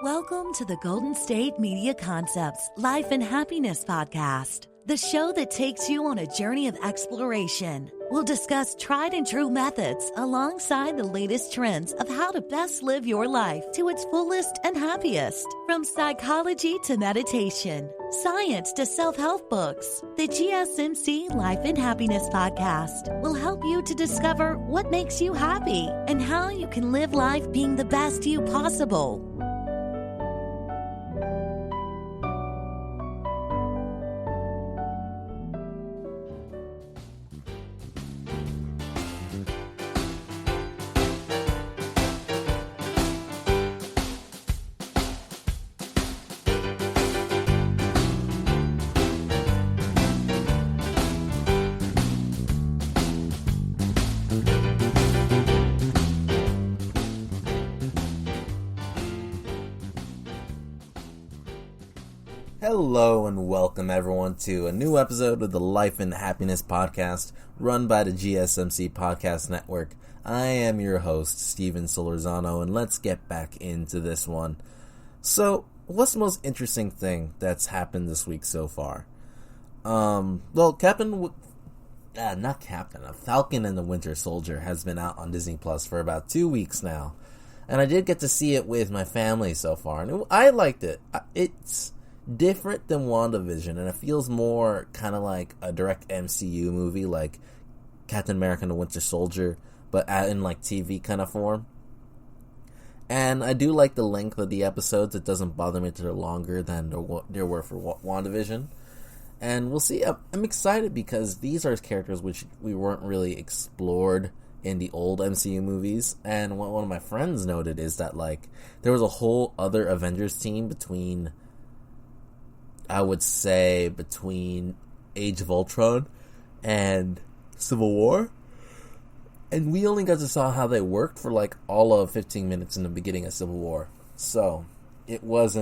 Welcome to the Golden State Media Concepts Life and Happiness Podcast, the show that takes you on a journey of exploration. We'll discuss tried and true methods alongside the latest trends of how to best live your life to its fullest and happiest. From psychology to meditation, science to self-help books, the GSMC Life and Happiness Podcast will help you to discover what makes you happy and how you can live life being the best you possible. Hello and welcome everyone to a new episode of the Life and Happiness Podcast run by the GSMC Podcast Network. I am your host, Steven Solorzano, and let's get back into this one. So, what's the most interesting thing that's happened this week so far? A Falcon and the Winter Soldier has been out on Disney Plus for about 2 weeks now. And I did get to see it with my family so far, and I liked it. It's different than WandaVision, and it feels more kind of like a direct MCU movie, like Captain America and the Winter Soldier, but in like TV kind of form. And I do like the length of the episodes. It doesn't bother me that they're longer than there were for WandaVision. And we'll see. I'm excited because these are characters which we weren't really explored in the old MCU movies. And what one of my friends noted is that like there was a whole other Avengers team between Age of Ultron and Civil War. And we only got to saw how they worked for like all of 15 minutes in the beginning of Civil War. So it was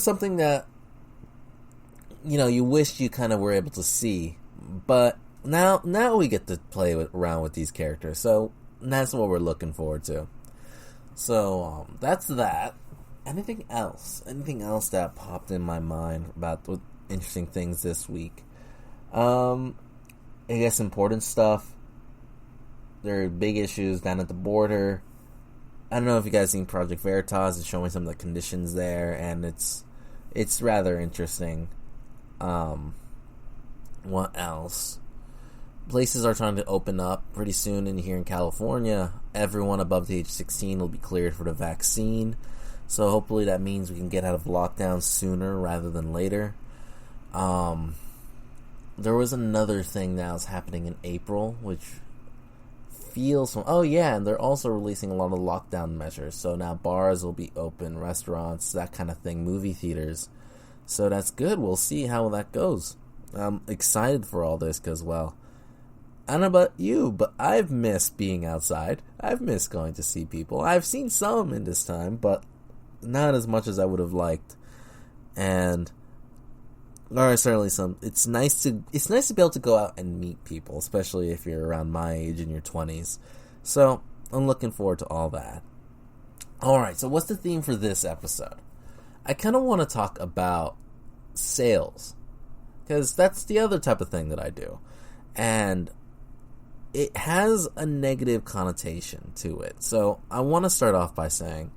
something that, you know, you wished you kind of were able to see. But now we get to play around with these characters. So that's what we're looking forward to. So that's that. Anything else that popped in my mind about interesting things this week? I guess important stuff. There are big issues down at the border. I don't know if you guys seen Project Veritas. It's showing some of the conditions there, and it's rather interesting. What else? Places are trying to open up pretty soon in here in California. Everyone above the age of 16 will be cleared for the vaccine. So hopefully that means we can get out of lockdown sooner rather than later. There was another thing that was happening in April, which feels... and they're also releasing a lot of lockdown measures. So now bars will be open, restaurants, that kind of thing, movie theaters. So that's good. We'll see how that goes. I'm excited for all this because, well, I don't know about you, but I've missed being outside. I've missed going to see people. I've seen some in this time, but not as much as I would have liked. And there are certainly some. It's nice to be able to go out and meet people, especially if you're around my age in your 20s. So I'm looking forward to all that. Alright, so what's the theme for this episode? I kind of want to talk about sales, because that's the other type of thing that I do. And it has a negative connotation to it. So I want to start off by saying,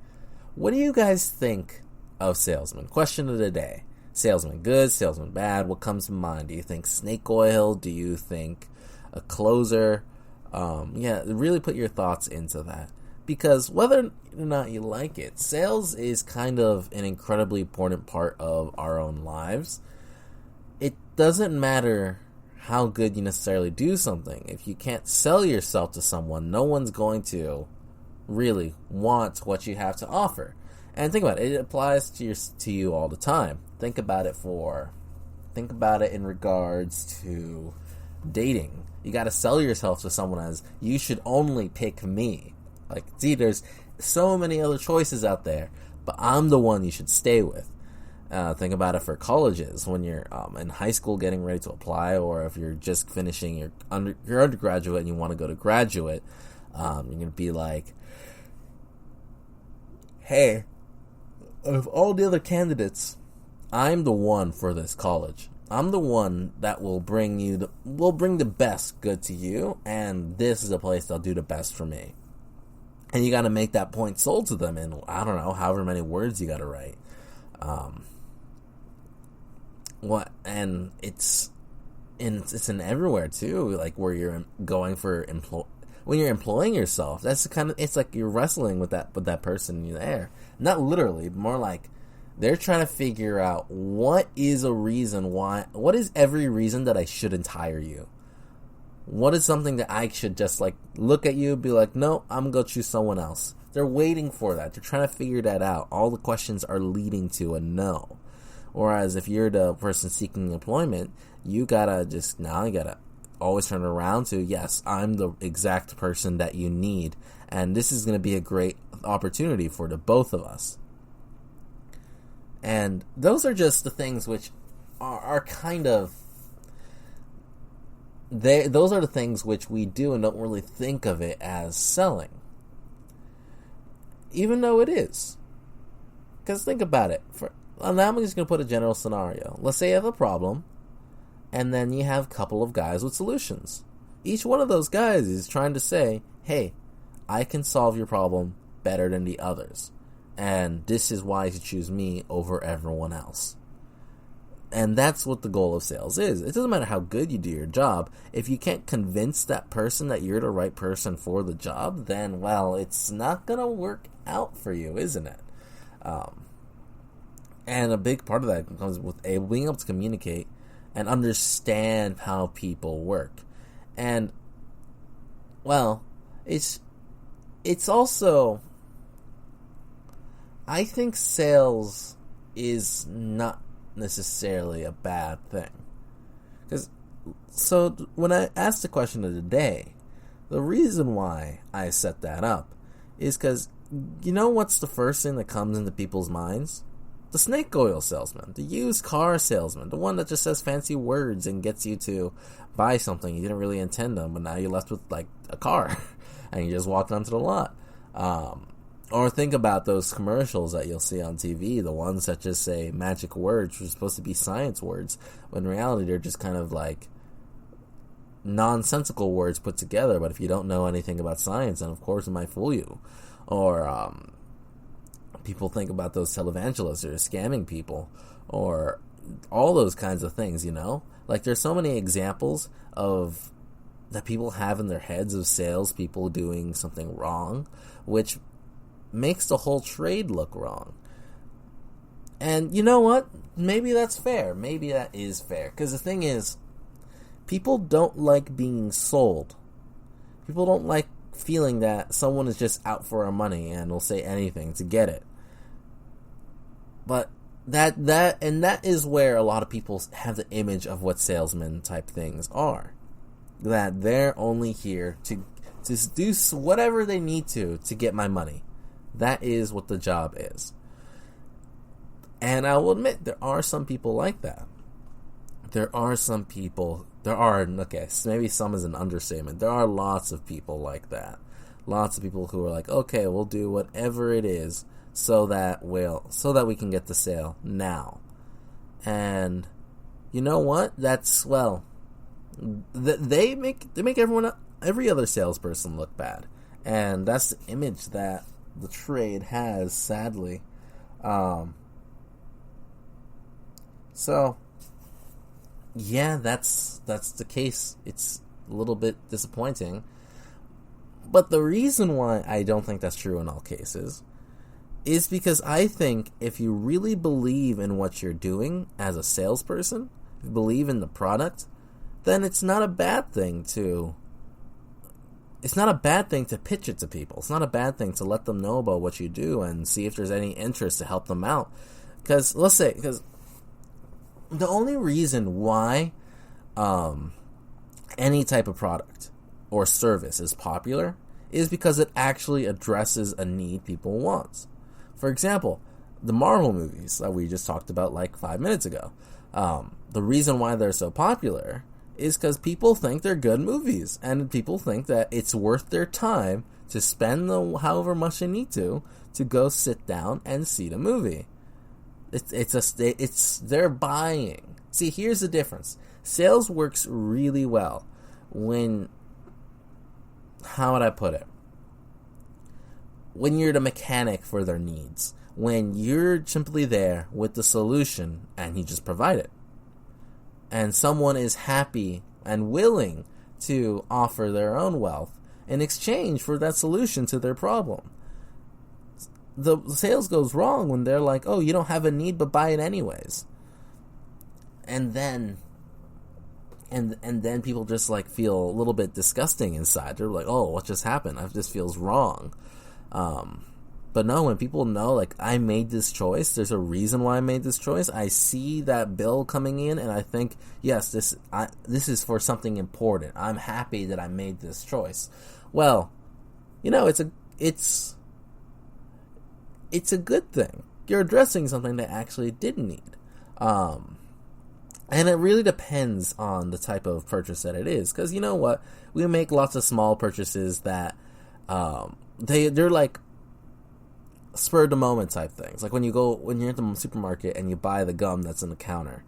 what do you guys think of salesmen? Question of the day. Salesman good, salesman bad, what comes to mind? Do you think snake oil? Do you think a closer? Really put your thoughts into that. Because whether or not you like it, sales is kind of an incredibly important part of our own lives. It doesn't matter how good you necessarily do something. If you can't sell yourself to someone, no one's going to really want what you have to offer. And think about it. It applies to you all the time. Think about it in regards to dating. You got to sell yourself to someone as, you should only pick me. Like, see, there's so many other choices out there, but I'm the one you should stay with. Think about it for colleges, when you're in high school getting ready to apply, or if you're just finishing your undergraduate and you want to go to graduate, you're going to be like, hey, of all the other candidates, I'm the one for this college. I'm the one that will bring the best good to you, and this is a place that'll do the best for me. And you got to make that point sold to them in, I don't know, however many words you got to write. It's in everywhere too, like where you're going for when you're employing yourself. That's it's like you're wrestling with that person there. Not literally, but more like they're trying to figure out what is every reason that I shouldn't hire you. What is something that I should just like look at you and be like, no, I'm gonna go choose someone else. They're waiting for that. They're trying to figure that out. All the questions are leading to a no. Whereas if you're the person seeking employment, you gotta always turn around to, yes, I'm the exact person that you need, and this is gonna be a great opportunity for the both of us. And those are just the things which are kind of those are the things which we do and don't really think of it as selling. Even though it is. Because think about it. Now I'm just going to put a general scenario. Let's say you have a problem, and then you have a couple of guys with solutions. Each one of those guys is trying to say, hey, I can solve your problem better than the others. And this is why you should choose me over everyone else. And that's what the goal of sales is. It doesn't matter how good you do your job. If you can't convince that person that you're the right person for the job, then, well, it's not going to work out for you, isn't it? And a big part of that comes with being able to communicate and understand how people work. And, well, it's also, I think sales is not necessarily a bad thing. So when I asked the question of the day, the reason why I set that up is because, you know what's the first thing that comes into people's minds? The snake oil salesman, the used car salesman, the one that just says fancy words and gets you to buy something you didn't really intend on, but now you're left with like a car and you just walk onto the lot. Or think about those commercials that you'll see on TV, the ones that just say magic words, which are supposed to be science words, when in reality they're just kind of like nonsensical words put together, but if you don't know anything about science, then of course it might fool you. Or people think about those televangelists who are scamming people, or all those kinds of things, you know? Like there's so many examples of that people have in their heads of salespeople doing something wrong, which makes the whole trade look wrong. And you know what? Maybe that's fair. Maybe that is fair. Because the thing is, people don't like being sold. People don't like feeling that someone is just out for our money and will say anything to get it. But that is where a lot of people have the image of what salesman type things are. That they're only here to do whatever they need to get my money. That is what the job is. And I will admit, there are some people like that. Okay, maybe some is an understatement. There are lots of people like that. Lots of people who are like, okay, we'll do whatever it is so that we can get the sale now. And you know what? That's, well, they make every other salesperson look bad. And that's the image that the trade has, sadly. So yeah, that's the case. It's a little bit disappointing. But the reason why I don't think that's true in all cases is because I think if you really believe in what you're doing as a salesperson, if you believe in the product, then it's not a bad thing to pitch it to people. It's not a bad thing to let them know about what you do and see if there's any interest to help them out. Because the only reason why any type of product or service is popular is because it actually addresses a need people want. For example, the Marvel movies that we just talked about like 5 minutes ago. The reason why they're so popular is because people think they're good movies, and people think that it's worth their time to spend however much they need to go sit down and see the movie. It's they're buying. See, here's the difference. Sales works really well when, how would I put it? When you're the mechanic for their needs. When you're simply there with the solution and you just provide it. And someone is happy and willing to offer their own wealth in exchange for that solution to their problem. The sales goes wrong when they're like, oh, you don't have a need, but buy it anyways. And then people just like feel a little bit disgusting inside. They're like, oh, what just happened? This feels wrong. But no, when people know, like, I made this choice, there's a reason why I made this choice. I see that bill coming in, and I think, yes, this is for something important. I'm happy that I made this choice. Well, it's a good thing. You're addressing something they actually did need. And it really depends on the type of purchase that it is. Because you know what? We make lots of small purchases that they're like spur of the moment type things. Like when you're at the supermarket and you buy the gum that's in the counter.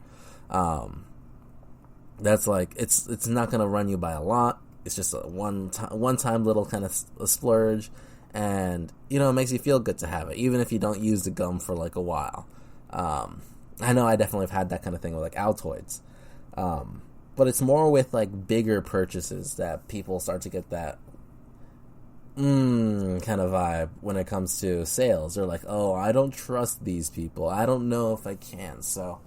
That's like, it's not going to run you by a lot. It's just a one-time little kind of a splurge. And, it makes you feel good to have it, even if you don't use the gum for like a while. I know I definitely have had that kind of thing with like Altoids. But it's more with like bigger purchases that people start to get that kind of vibe when it comes to sales. They're like, oh, I don't trust these people. I don't know if I can. So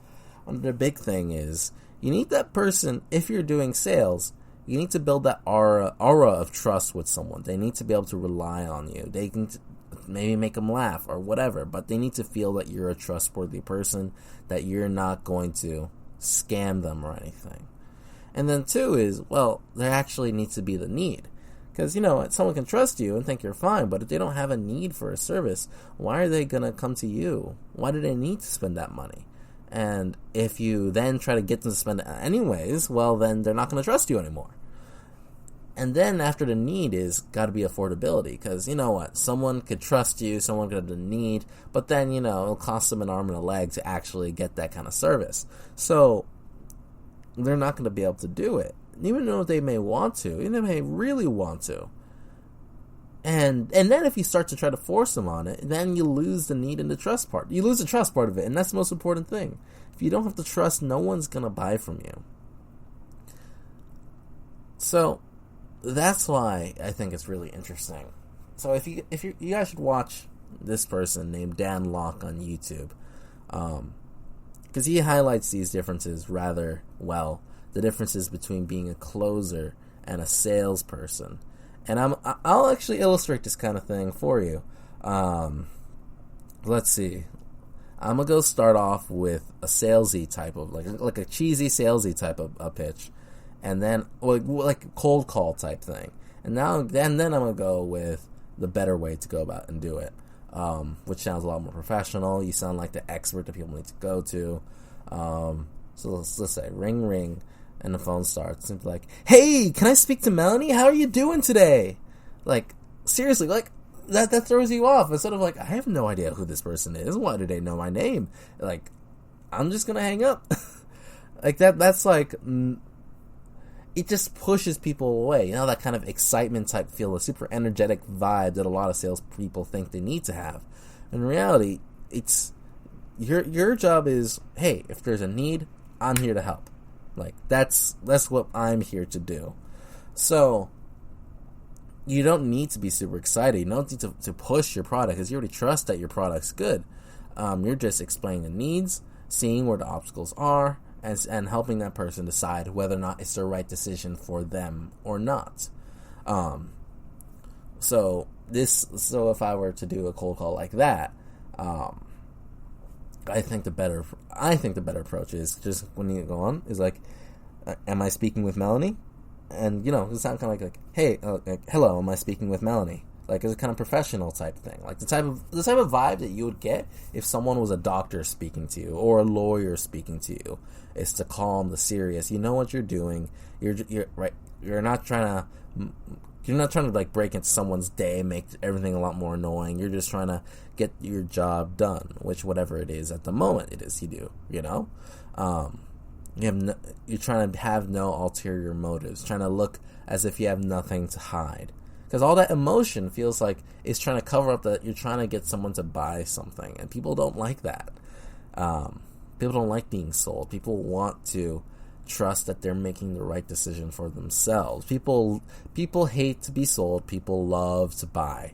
the big thing is you need that person, if you're doing sales, you need to build that aura of trust with someone. They need to be able to rely on you. They can maybe make them laugh or whatever, but they need to feel that you're a trustworthy person, that you're not going to scam them or anything. And then two is, well, there actually needs to be the need. Because, someone can trust you and think you're fine, but if they don't have a need for a service, why are they going to come to you? Why do they need to spend that money? And if you then try to get them to spend it anyways, well, then they're not going to trust you anymore. And then after the need is got to be affordability, because you know what? Someone could trust you, someone could have the need, but then, it'll cost them an arm and a leg to actually get that kind of service. So they're not going to be able to do it. Even though they may want to, even they may really want to. And then if you start to try to force them on it, then you lose the need and the trust part. You lose the trust part of it, and that's the most important thing. If you don't have to trust, no one's going to buy from you. So that's why I think it's really interesting. So if you guys should watch this person named Dan Locke on YouTube, because he highlights these differences rather well. The differences between being a closer and a salesperson. And I'll actually illustrate this kind of thing for you. Let's see. I'm going to go start off with a salesy type of, like a cheesy salesy type of a pitch. And then, like a cold call type thing. And then I'm going to go with the better way to go about and do it. Which sounds a lot more professional. You sound like the expert that people need to go to. So let's say, ring, ring. And the phone starts. And like, hey, can I speak to Melanie? How are you doing today? Like, seriously, like, that throws you off. Instead of like, I have no idea who this person is. Why do they know my name? Like, I'm just going to hang up. Like, that's like, it just pushes people away. That kind of excitement type feel, a super energetic vibe that a lot of salespeople think they need to have. In reality, it's, your job is, hey, if there's a need, I'm here to help. Like, that's what I'm here to do. So, you don't need to be super excited. You don't need to push your product, because you already trust that your product's good. You're just explaining the needs, seeing where the obstacles are, and helping that person decide whether or not it's the right decision for them or not. So if I were to do a cold call like that, I think the better approach is just when you go on is like, am I speaking with Melanie? And it sounds kind of like hey, hello, am I speaking with Melanie? Like, it's a kind of professional type thing, like the type of vibe that you would get if someone was a doctor speaking to you or a lawyer speaking to you. It's the calm, the serious. You know what you're doing. You're right. You're not trying to You're not trying to like break into someone's day, make everything a lot more annoying. You're just trying to get your job done, which whatever it is at the moment it is you do, you know? You're trying to have no ulterior motives, trying to look as if you have nothing to hide. Because all that emotion feels like it's trying to cover up that you're trying to get someone to buy something, and people don't like that. People don't like being sold. People want to trust that they're making the right decision for themselves. People hate to be sold. People love to buy.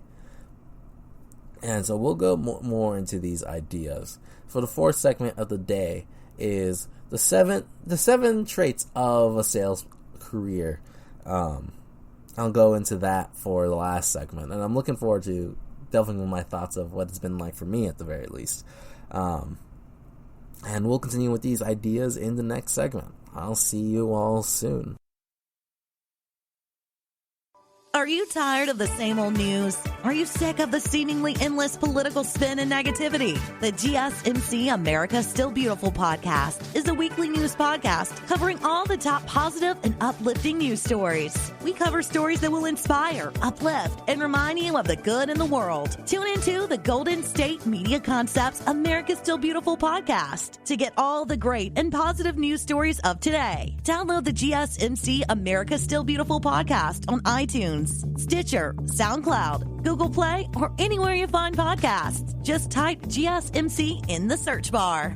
And so we'll go more into these ideas. For the fourth segment of the day is the seven traits of a sales career. I'll go into that for the last segment, and I'm looking forward to delving into my thoughts of what it's been like for me at the very least. And we'll continue with these ideas in the next segment. I'll see you all soon. Are you tired of the same old news? Are you sick of the seemingly endless political spin and negativity? The GSMC America Still Beautiful podcast is a weekly news podcast covering all the top positive and uplifting news stories. We cover stories that will inspire, uplift, and remind you of the good in the world. Tune into the Golden State Media Concepts America Still Beautiful podcast to get all the great and positive news stories of today. Download the GSMC America Still Beautiful podcast on iTunes, Stitcher, SoundCloud, Google Play, or anywhere you find podcasts. Just type GSMC in the search bar.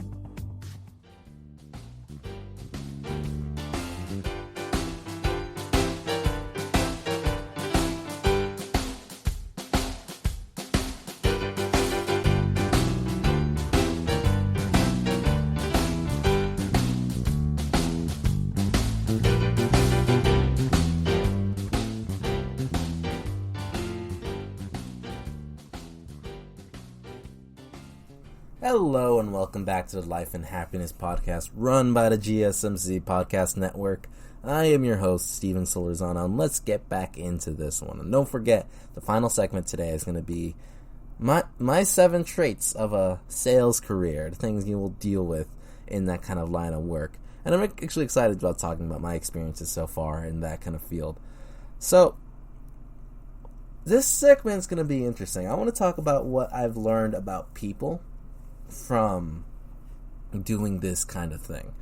Hello and welcome back to the Life and Happiness podcast run by the GSMC Podcast Network. I am your host, Steven Solorzano, and let's get back into this one. And don't forget, the final segment today is going to be my 7 traits of a sales career, the things you will deal with in that kind of line of work. And I'm actually excited about talking about my experiences so far in that kind of field. So, this segment is going to be interesting. I want to talk about what I've learned about people from doing this kind of thing,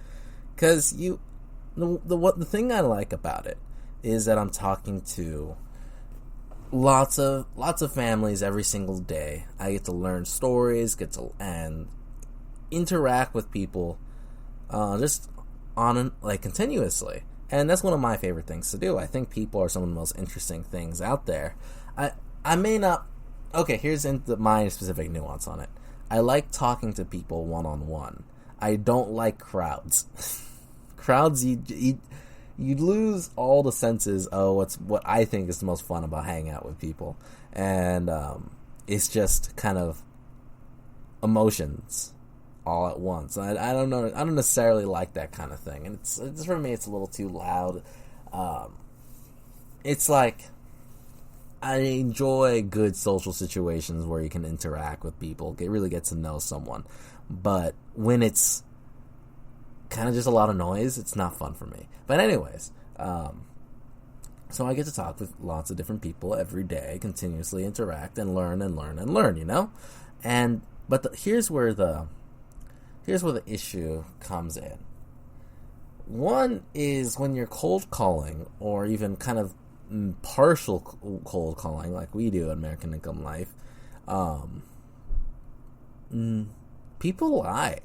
because the thing I like about it is that I'm talking to lots of families every single day. I get to learn stories, and interact with people, just continuously, and that's one of my favorite things to do. I think people are some of the most interesting things out there. I may not. Okay, here's my specific nuance on it. I like talking to people one-on-one. I don't like crowds. Crowds, you lose all the senses of what I think is the most fun about hanging out with people. And it's just kind of emotions all at once. I don't know. I don't necessarily like that kind of thing. And it's for me, it's a little too loud. It's like, I enjoy good social situations where you can interact with people, really get to know someone. But when it's kind of just a lot of noise, it's not fun for me. But anyways, so I get to talk with lots of different people every day, continuously interact and learn, you know? But here's where the issue comes in. One is when you're cold calling, or even kind of partial cold calling like we do at American Income Life, people lie.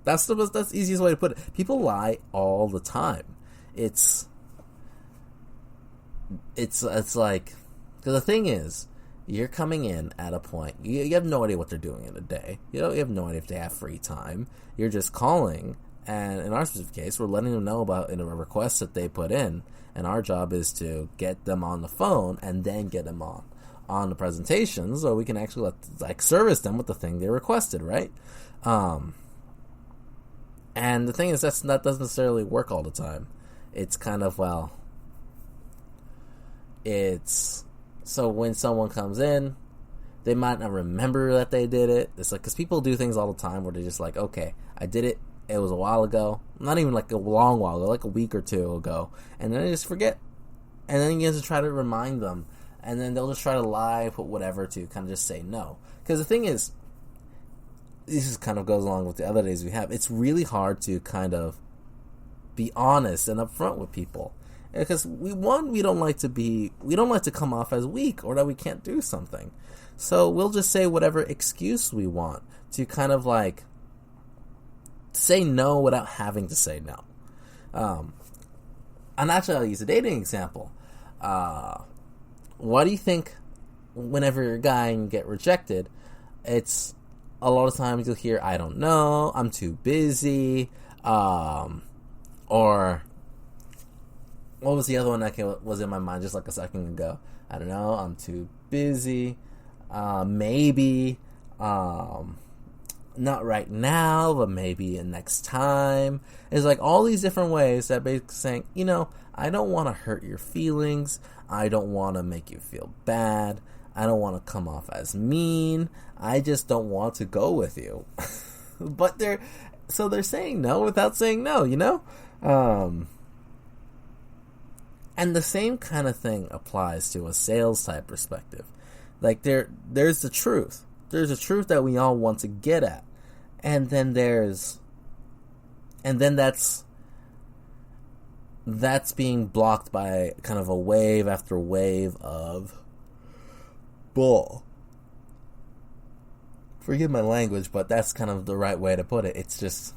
That's the easiest way to put it. People lie all the time. It's like, because the thing is, you're coming in at a point, you have no idea what they're doing in a day. You have no idea if they have free time. You're just calling, and in our specific case, we're letting them know about a request that they put in. And our job is to get them on the phone and then get them on the presentation, so we can actually service them with the thing they requested, right? And the thing is, that doesn't necessarily work all the time. It's kind of, so when someone comes in, they might not remember that they did it. It's like, because people do things all the time where they're just like, okay, I did it. It was a while ago, not even like a long while ago, like a week or two ago, and then they just forget. And then you have to try to remind them and then they'll just try to lie, put whatever to kind of just say no. Because the thing is, this just kind of goes along with the other days we have. It's really hard to kind of be honest and upfront with people, because we don't like to come off as weak or that we can't do something. So we'll just say whatever excuse we want to kind of like say no without having to say no. And actually, I'll use a dating example. Why do you think whenever you're a guy and you get rejected, it's a lot of times you'll hear, I don't know, I'm too busy, or what was the other one that was in my mind just like a second ago? I don't know, I'm too busy, maybe, not right now, but maybe next time. It's like all these different ways that basically saying, I don't want to hurt your feelings, I don't want to make you feel bad, I don't want to come off as mean, I just don't want to go with you. But they're saying no without saying no, and the same kind of thing applies to a sales type perspective. Like there's the truth. There's a truth that we all want to get at. And then that's being blocked by kind of a wave after wave of bull. Forgive my language, but that's kind of the right way to put it. It's just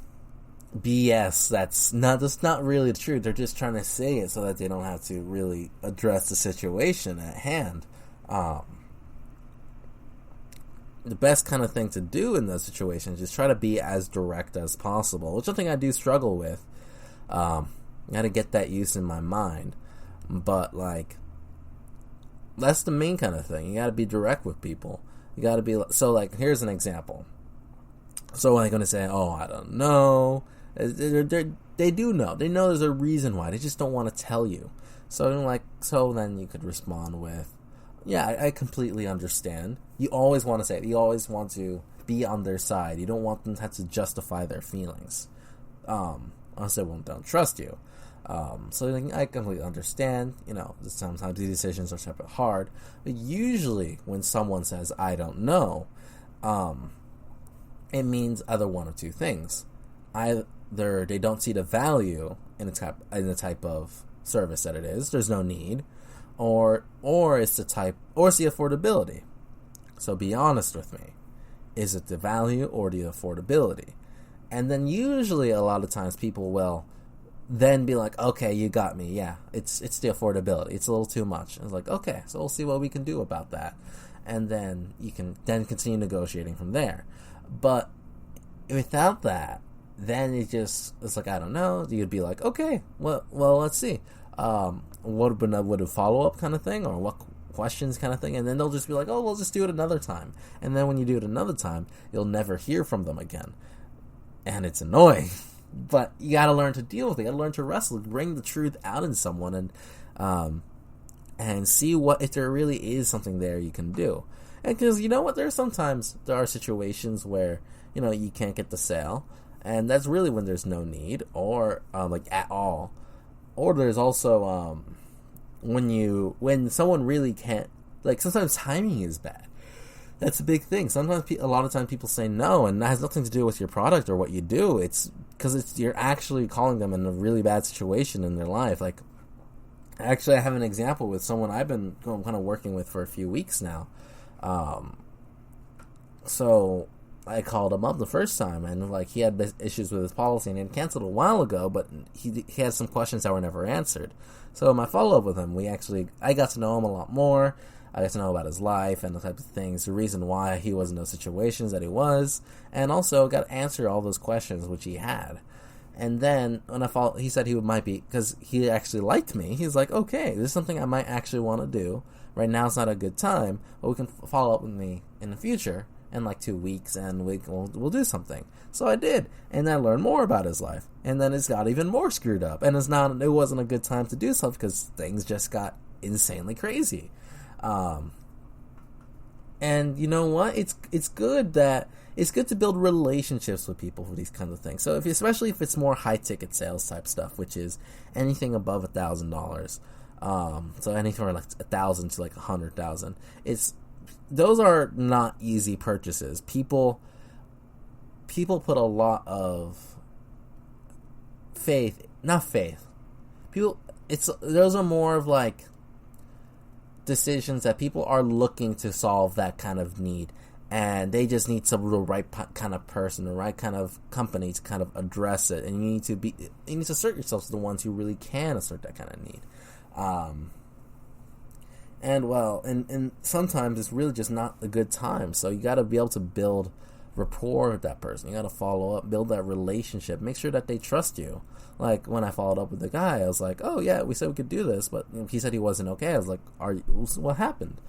BS. That's not really the truth. They're just trying to say it so that they don't have to really address the situation at hand. The best kind of thing to do in those situations is try to be as direct as possible, which is something I do struggle with. I got to get that use in my mind, but like that's the main kind of thing. You got to be direct with people. You got to be so like. Here's an example. So I'm going to say, "Oh, I don't know." They do know. They know there's a reason why. They just don't want to tell you. So then you could respond with, yeah, I completely understand. You always want to say it. You always want to be on their side. You don't want them to have to justify their feelings. I say, well, don't trust you. So I completely understand. Sometimes these decisions are separate hard. But usually when someone says, I don't know, it means either one of two things. Either they don't see the value in the type of service that it is. There's no need. Or it's the affordability. So be honest with me. Is it the value or the affordability? And then usually a lot of times people will then be like, okay, you got me. Yeah, it's the affordability. It's a little too much. It's like, okay, so we'll see what we can do about that. And then you can then continue negotiating from there. But without that, then it's like, I don't know. You'd be like, okay, well, let's see. Would a follow-up kind of thing, or what questions kind of thing, and then they'll just be like, oh, we'll just do it another time. And then when you do it another time, you'll never hear from them again. And it's annoying. But you gotta learn to deal with it. You gotta learn to wrestle, bring the truth out in someone, and see if there really is something there you can do. And because you know what, there are situations where you can't get the sale, and that's really when there's no need, or at all. Or there's also when someone really can't, sometimes timing is bad. That's a big thing. Sometimes a lot of times people say no, and that has nothing to do with your product or what you do. It's because you're actually calling them in a really bad situation in their life. Actually, I have an example with someone I've been kind of working with for a few weeks now. So I called him up the first time, and he had issues with his policy, and he had canceled a while ago, but he had some questions that were never answered. So my follow-up with him, I got to know him a lot more. I got to know about his life and the type of things, the reason why he was in those situations that he was, and also got to answer all those questions which he had. And then when he said because he actually liked me. He's like, okay, this is something I might actually want to do. Right now it's not a good time, but we can follow up with me in the future in 2 weeks, and we'll do something. So I did, and I learned more about his life, and then it's got even more screwed up, and it wasn't a good time to do stuff because things just got insanely crazy. And you know what? It's good to build relationships with people for these kinds of things. So especially if it's more high ticket sales type stuff, which is anything above $1,000, So anything from like 1,000 to like 100,000. Those are not easy purchases. People put a lot of not faith. Those are more of like decisions that people are looking to solve that kind of need, and they just need the right kind of person, the right kind of company to kind of address it. And you need to assert yourselves to the ones who really can assert that kind of need. And sometimes it's really just not a good time. So you got to be able to build rapport with that person. You got to follow up, build that relationship, make sure that they trust you. Like when I followed up with the guy, I was like, "Oh yeah, we said we could do this, but he said he wasn't okay." I was like, "What happened?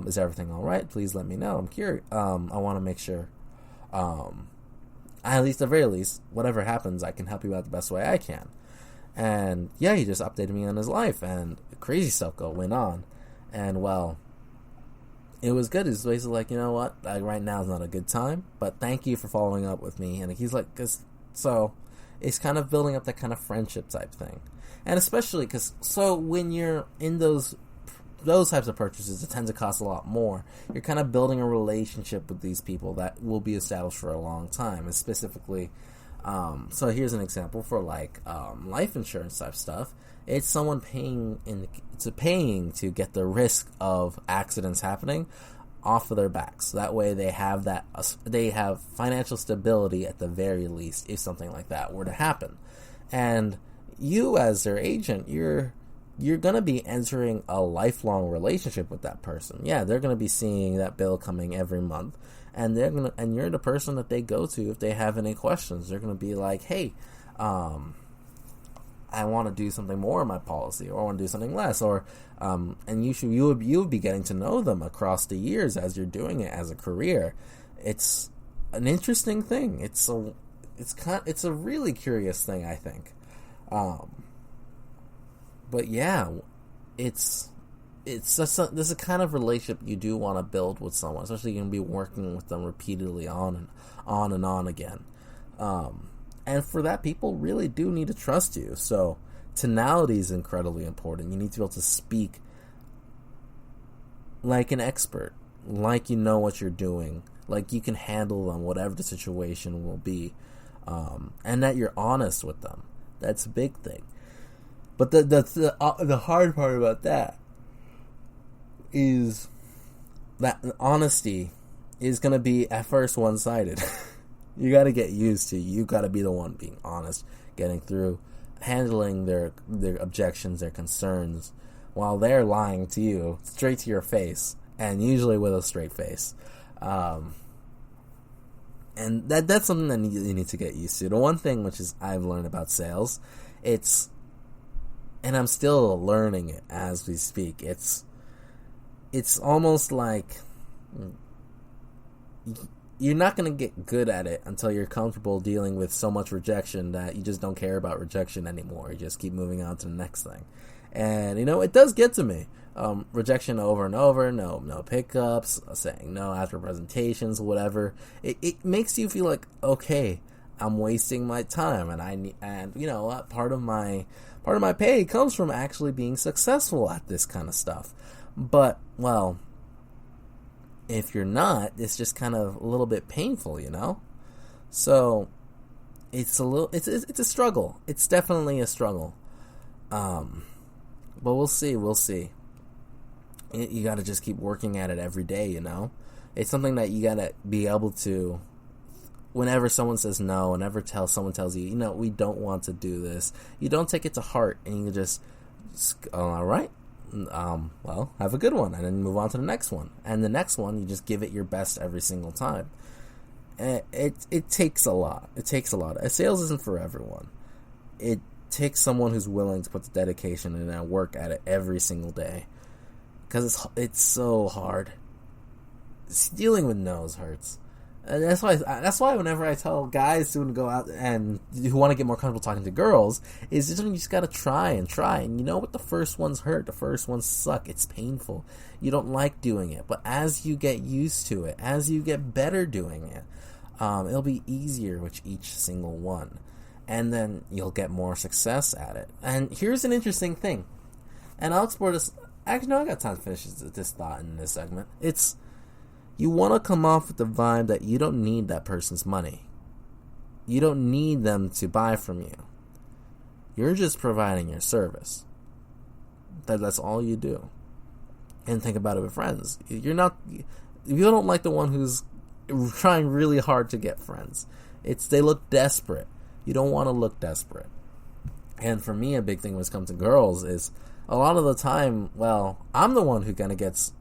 Is everything all right? Please let me know. I'm curious. I want to make sure, at the very least, whatever happens, I can help you out the best way I can." And yeah, he just updated me on his life, and crazy stuff went on. And well, it was good. He's basically like, "You know what? Right now is not a good time, but thank you for following up with me." And he's like, so it's kind of building up that kind of friendship type thing. And especially when you're in those types of purchases, it tends to cost a lot more. You're kind of building a relationship with these people that will be established for a long time. And specifically, so here's an example for like life insurance type stuff. It's someone paying to get the risk of accidents happening off of their backs. That way they have financial stability at the very least if something like that were to happen. And you as their agent, you're going to be entering a lifelong relationship with that person. Yeah, they're going to be seeing that bill coming every month, and you're the person that they go to if they have any questions. They're going to be like, "Hey, I want to do something more in my policy, or I want to do something less," or and you would be getting to know them across the years as you're doing it as a career. It's an interesting thing. It's a really curious thing, I think. But yeah, this is a kind of relationship you do want to build with someone, especially you're going to be working with them repeatedly on and on again. And for that, people really do need to trust you. So tonality is incredibly important. You need to be able to speak like an expert, like you know what you're doing, like you can handle them, whatever the situation will be, and that you're honest with them. That's a big thing. But the hard part about that is that honesty is going to be at first one-sided. You got to get used to. You got to be the one being honest, getting through, handling their objections, their concerns, while they're lying to you straight to your face, and usually with a straight face. And that's something that you need to get used to. The one thing which is I've learned about sales, and I'm still learning it as we speak. It's almost like you're not going to get good at it until you're comfortable dealing with so much rejection that you just don't care about rejection anymore. You just keep moving on to the next thing. And, it does get to me. Rejection over and over, no pickups, saying no after presentations, whatever. It makes you feel like, okay, I'm wasting my time, and you know what? Part of my pay comes from actually being successful at this kind of stuff. But, well, if you're not, it's just kind of a little bit painful, So it's a struggle. It's definitely a struggle. But we'll see. You got to just keep working at it every day. It's something that you got to be able to. Whenever someone says no, whenever someone tells you, we don't want to do this, you don't take it to heart, and you just all right. Well, have a good one, and then move on to the next one. And the next one, you just give it your best every single time. It takes a lot. Sales isn't for everyone. It takes someone who's willing to put the dedication in and work at it every single day. Because it's so hard. Dealing with no's hurts. And that's why whenever I tell guys to go out and who want to get more comfortable talking to girls, is just you just got to try. And the first ones hurt, the first ones suck, it's painful, you don't like doing it, but as you get used to it, as you get better doing it, it'll be easier with each single one, and then you'll get more success at it. And here's an interesting thing. And I'll explore this. Actually, no, I got time to finish this thought in this segment. It's, you want to come off with the vibe that you don't need that person's money. You don't need them to buy from you. You're just providing your service. That's all you do. And think about it with friends. You don't like the one who's trying really hard to get friends. They look desperate. You don't want to look desperate. And for me, a big thing when it comes to girls is a lot of the time, well, I'm the one who kind of gets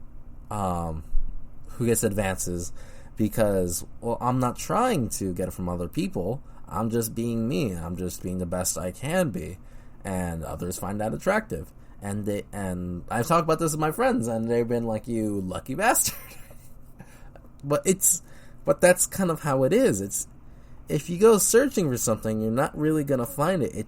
advances because, well, I'm not trying to get it from other people. I'm just being me. I'm just being the best I can be, and others find that attractive. And I've talked about this with my friends, and they've been like, "You lucky bastard." but that's kind of how it is. It's, if you go searching for something, you're not really gonna find it.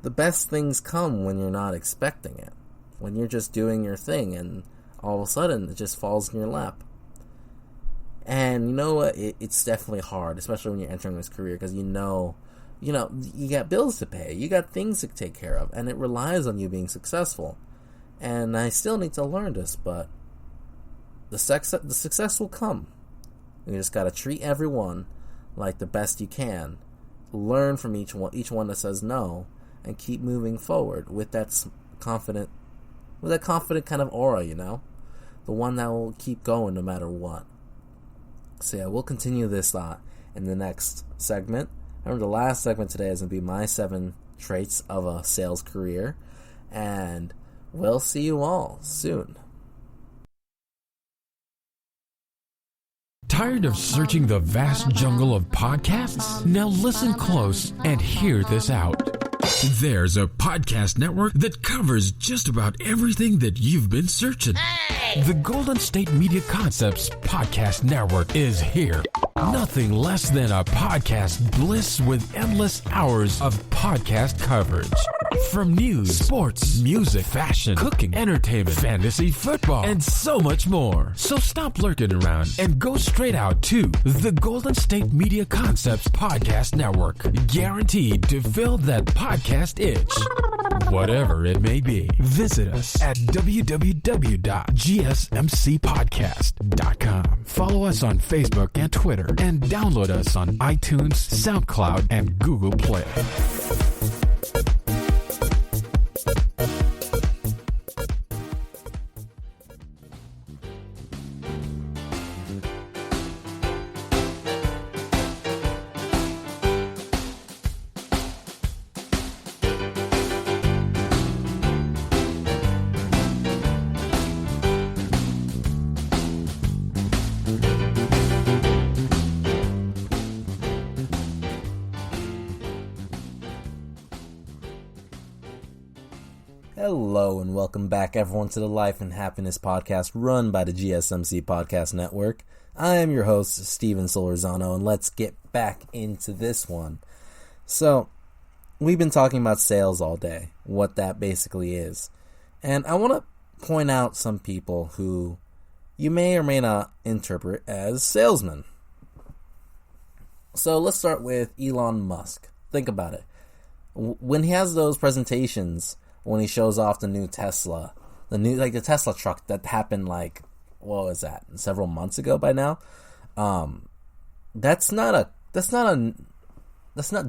The best things come when you're not expecting it, when you're just doing your thing, and all of a sudden it just falls in your lap. And you know what? It's definitely hard, especially when you're entering this career, because you got bills to pay, you got things to take care of, and it relies on you being successful. And I still need to learn this, but the success will come. You just gotta treat everyone like the best you can. Learn from each one that says no, and keep moving forward with that confident kind of aura, the one that will keep going no matter what. So yeah, we'll continue this thought in the next segment. Remember, the last segment today is going to be my 7 traits of a sales career, and we'll see you all soon. Tired of searching the vast jungle of podcasts? Now listen close and hear this out. There's a podcast network that covers just about everything that you've been searching. Hey! The Golden State Media Concepts Podcast Network is here. Nothing less than a podcast bliss with endless hours of podcast coverage. From news, sports, music, fashion, cooking, entertainment, fantasy, football, and so much more. So stop lurking around and go straight out to the Golden State Media Concepts Podcast Network. Guaranteed to fill that podcast itch. Whatever it may be. Visit us at www.gsmcpodcast.com. Follow us on Facebook and Twitter, and download us on iTunes, SoundCloud, and Google Play. Hello and welcome back, everyone, to the Life and Happiness podcast run by the GSMC Podcast Network. I am your host, Steven Solorzano, and let's get back into this one. So, we've been talking about sales all day, what that basically is. And I want to point out some people who you may or may not interpret as salesmen. So, let's start with Elon Musk. Think about it. When he has those presentations, when he shows off the new Tesla, the Tesla truck that happened what was that, several months ago by now? That's not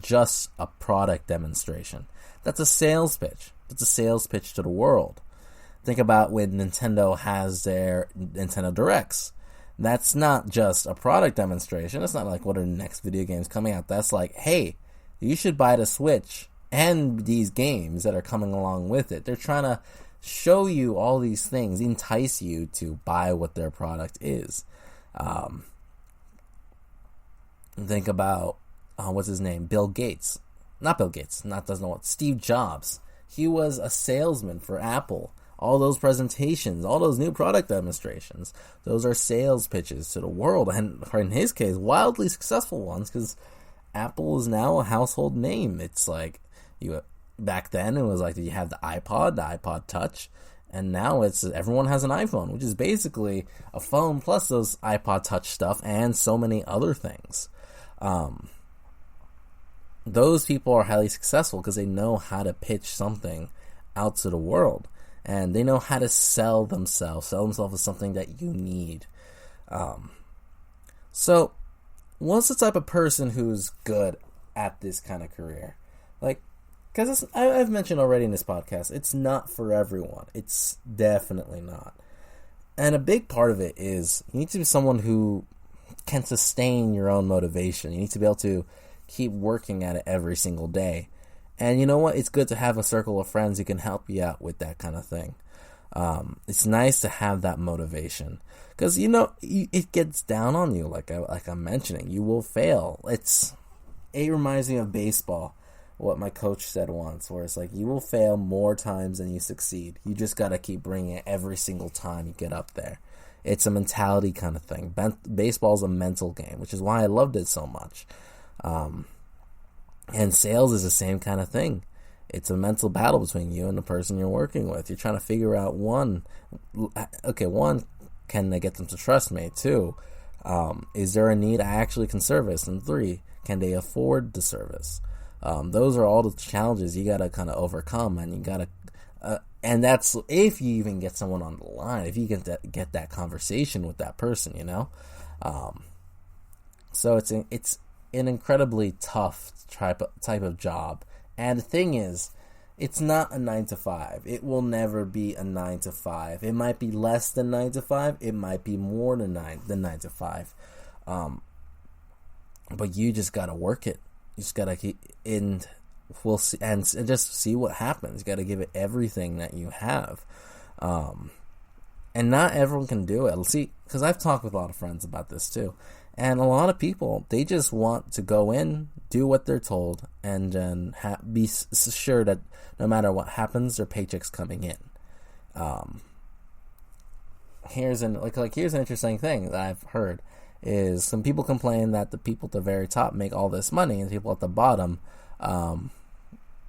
just a product demonstration. That's a sales pitch. That's a sales pitch to the world. Think about when Nintendo has their Nintendo Directs. That's not just a product demonstration. It's not like, what are the next video games coming out? That's like, hey, you should buy the Switch and these games that are coming along with it. They're trying to show you all these things, entice you to buy what their product is. Think about, what's his name? Steve Jobs. He was a salesman for Apple. All those presentations, all those new product demonstrations, those are sales pitches to the world. And in his case, wildly successful ones, because Apple is now a household name. It's like, back then it was like, you had the iPod Touch, and now it's everyone has an iPhone, which is basically a phone plus those iPod Touch stuff and so many other things. those people are highly successful because they know how to pitch something out to the world, and they know how to sell themselves as something that you need. So what's the type of person who's good at this kind of career? Like, because I've mentioned already in this podcast, it's not for everyone. It's definitely not. And a big part of it is you need to be someone who can sustain your own motivation. You need to be able to keep working at it every single day. And you know what? It's good to have a circle of friends who can help you out with that kind of thing. It's nice to have that motivation. Because, it gets down on you, like I'm mentioning. You will fail. It reminds me of baseball, what my coach said once, where it's like, you will fail more times than you succeed. You just got to keep bringing it every single time you get up there. It's a mentality kind of thing. Baseball is a mental game, which is why I loved it so much. And sales is the same kind of thing. It's a mental battle between you and the person you're working with. You're trying to figure out, one, can they get them to trust me? 2, is there a need I actually can service? And 3, can they afford the service? Those are all the challenges you got to kind of overcome, and you got to, and that's if you even get someone on the line, if you get that conversation with that person, So it's an incredibly tough type of job. And the thing is, it's not a 9 to 5. It will never be a 9 to 5. It might be less than 9 to 5. It might be more than 9 to 5. But you just gotta work it. You just gotta keep in. We'll see, and just see what happens. You gotta give it everything that you have. And not everyone can do it. See, because I've talked with a lot of friends about this too. And a lot of people, they just want to go in, do what they're told, and then be sure that no matter what happens, their paycheck's coming in. Here's an interesting thing that I've heard is some people complain that the people at the very top make all this money, and the people at the bottom,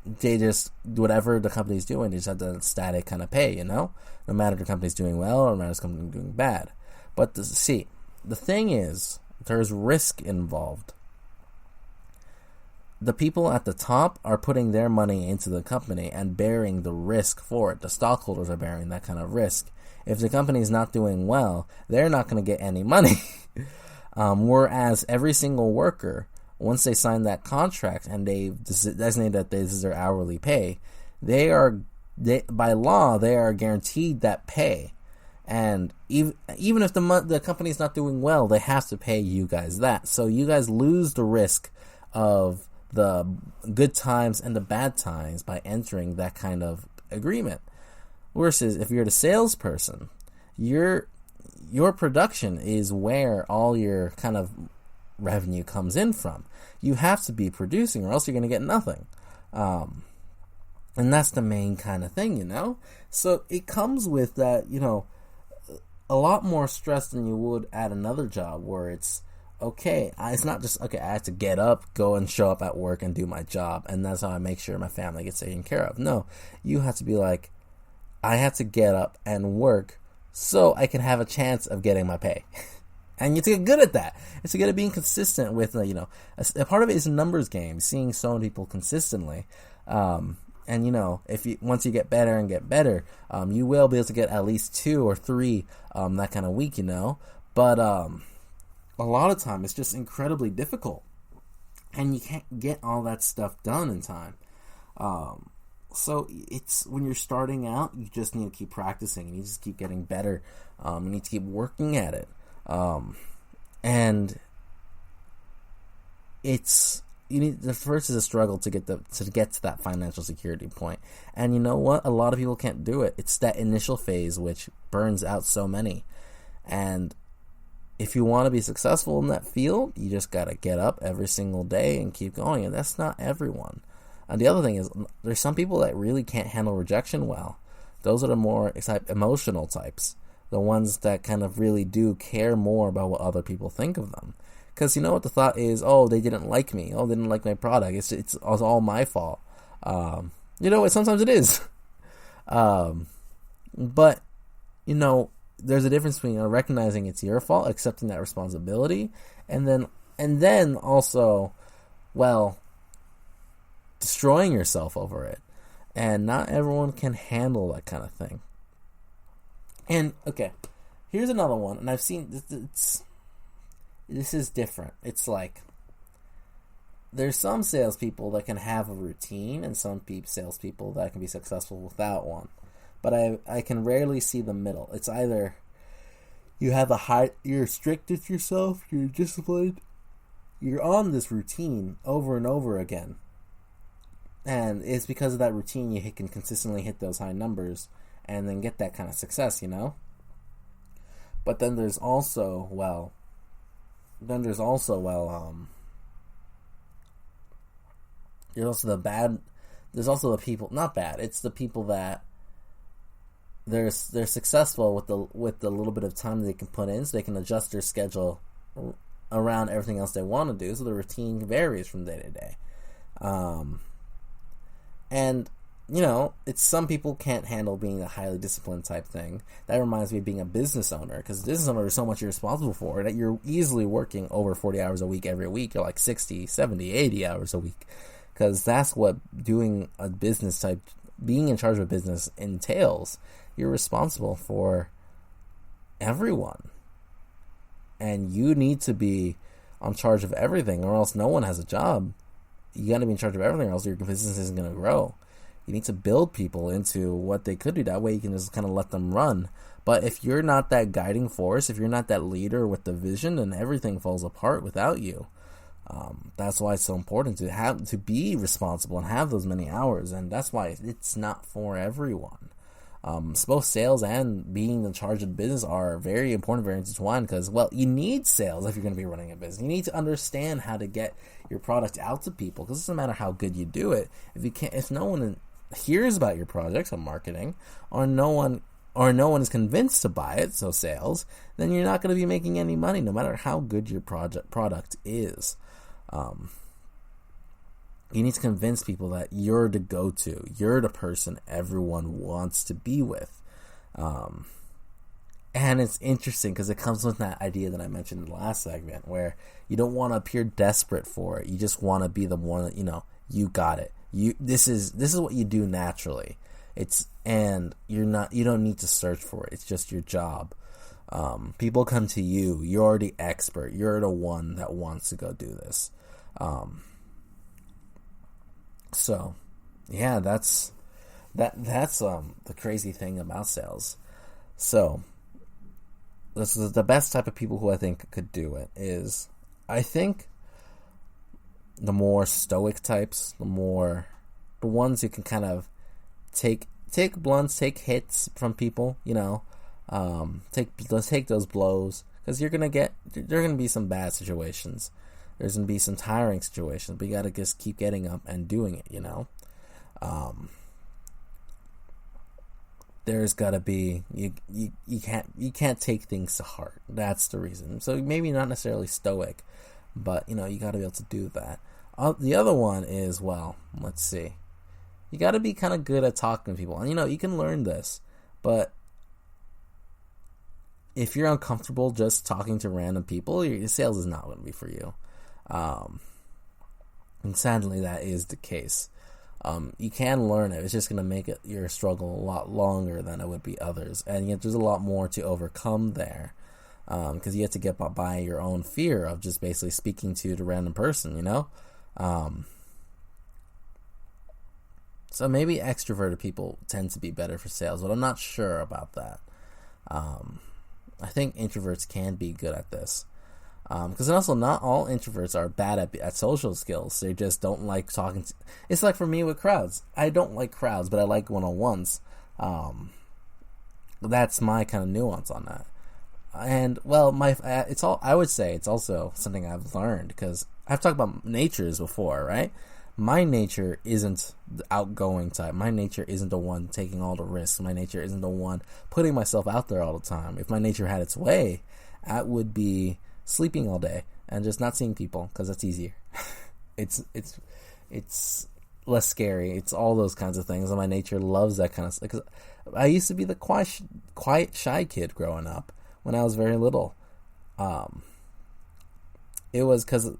they just, whatever the company's doing, they just have the static kind of pay, no matter the company's doing well or no matter the company's doing bad. But the thing is, there's risk involved. The people at the top are putting their money into the company and bearing the risk for it. The stockholders are bearing that kind of risk. If the company is not doing well, they're not going to get any money. Whereas every single worker, once they sign that contract and they designate that this is their hourly pay, by law, they are guaranteed that pay. And even if the company's not doing well, they have to pay you guys that. So you guys lose the risk of the good times and the bad times by entering that kind of agreement. Versus if you're the salesperson, your production is where all your kind of revenue comes in from. You have to be producing or else you're going to get nothing. And that's the main kind of thing, So it comes with that, a lot more stress than you would at another job where it's it's not just I have to get up, go and show up at work and do my job, and that's how I make sure my family gets taken care of. No, you have to be like, I have to get up and work so I can have a chance of getting my pay. And you have to get good at that. It's good at being consistent with, a part of it is a numbers game, seeing so many people consistently. And once you get better and get better, you will be able to get at least 2 or 3 that kind of week, But a lot of time it's just incredibly difficult, and you can't get all that stuff done in time. So it's when you're starting out, you just need to keep practicing, and you just keep getting better. You need to keep working at it, and the first is a struggle to get to that financial security point. And you know what? A lot of people can't do it. It's that initial phase which burns out so many. And if you want to be successful in that field, you just got to get up every single day and keep going. And that's not everyone. And the other thing is, there's some people that really can't handle rejection well. Those are the more emotional types. The ones that kind of really do care more about what other people think of them. Because you know what the thought is, they didn't like me. They didn't like my product. It's all my fault. Sometimes it is. But, there's a difference between recognizing it's your fault, accepting that responsibility, and then also, destroying yourself over it. And not everyone can handle that kind of thing. And, okay, here's another one. And I've seen, this is different. It's like, there's some salespeople that can have a routine, and some salespeople that can be successful without one. But I can rarely see the middle. It's either you have you're strict with yourself, you're disciplined, you're on this routine over and over again. And it's because of that routine you can consistently hit those high numbers and then get that kind of success, you know? But then there's also, there's also the people, not bad, it's the people that they're successful with the little bit of time they can put in, so they can adjust their schedule around everything else they want to do, so the routine varies from day to day. And, you know, it's some people can't handle being a highly disciplined type thing. That reminds me of being a business owner, because business owner is so much you're responsible for that you're easily working over 40 hours a week every week. You're like 60, 70, 80 hours a week, because that's what doing a business type, being in charge of a business entails. You're responsible for everyone, and you need to be on charge of everything, or else no one has a job. You got to be in charge of everything, or else your business isn't going to grow. You need to build people into what they could do. That way you can just kind of let them run. But if you're not that guiding force, if you're not that leader with the vision, then everything falls apart without you. That's why it's so important to be responsible and have those many hours, and that's why it's not for everyone. Both sales and being in charge of the business are very important, very intertwined, because, well, you need sales if you're going to be running a business. You need to understand how to get your product out to people, because it doesn't matter how good you do it. If no one hears about your projects on marketing, or no one is convinced to buy it, so sales, then you're not going to be making any money, no matter how good your product is. You need to convince people that you're the go-to. You're the person everyone wants to be with. And it's interesting because it comes with that idea that I mentioned in the last segment, where you don't want to appear desperate for it. You just want to be the one that, you know, you got it. This is what you do naturally. You don't need to search for it. It's just your job. People come to you. You're the expert. You're the one that wants to go do this. So, yeah, that's the crazy thing about sales. So, this is the best type of people who I think could do it is, I think, the more stoic types, the ones who can kind of take blunts, take hits from people, you know, take those blows, because there are gonna be some bad situations. There's going to be some tiring situations, but you got to just keep getting up and doing it, you know? There's got to be, you can't take things to heart. That's the reason. So maybe not necessarily stoic, but, you know, you got to be able to do that. The other one is, well, let's see. You got to be kind of good at talking to people. And, you know, you can learn this, but if you're uncomfortable just talking to random people, your sales is not going to be for you. And sadly, that is the case. You can learn it. It's just going to make your struggle a lot longer than it would be others. And yet there's a lot more to overcome there. Because you have to get by your own fear of just basically speaking to the random person, you know? So maybe extroverted people tend to be better for sales, but I'm not sure about that. I think introverts can be good at this. Because also not all introverts are bad at social skills. They just don't like talking to... It's like for me with crowds. I don't like crowds, but I like one-on-ones. That's my kind of nuance on that. And, well, I would say it's also something I've learned, because I've talked about natures before, right? My nature isn't the outgoing type. My nature isn't the one taking all the risks. My nature isn't the one putting myself out there all the time. If my nature had its way, I would be sleeping all day and just not seeing people, because that's easier. It's less scary. It's all those kinds of things, and my nature loves that kind of stuff. Because I used to be the quiet, shy kid growing up when I was very little. It was because